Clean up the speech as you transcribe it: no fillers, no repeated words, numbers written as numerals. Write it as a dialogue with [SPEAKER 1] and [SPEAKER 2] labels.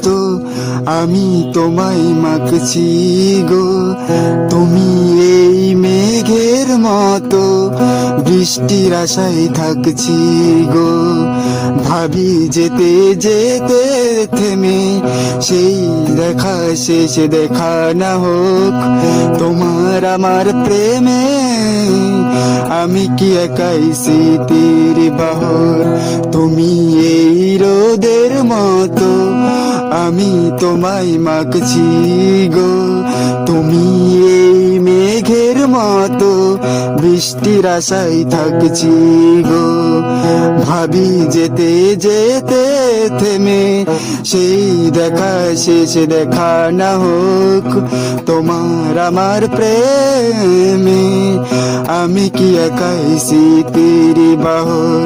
[SPEAKER 1] মতো আমি তোমায় মাখছি গো। তুমি এই মেঘের মতো বৃষ্টির আশায় থাকছি গো। ভাবি যেতে যেতে থেমে সেই দেখা শেষ দেখা না হোক তোমার আমার প্রেমে। আমি কি একাই স্মৃতির বাহর, তুমি এই রোদের মতো আমি তোমায় মাখছি গো। তুমি এই মেঘের মতো বৃষ্টির আশায় থাকছি গো। ভাবি যেতে যেতে থেমে সেই দেখা শেষ দেখা না হোক তোমার আমার প্রেমে। আমি কি একাই স্মৃতির বাহর।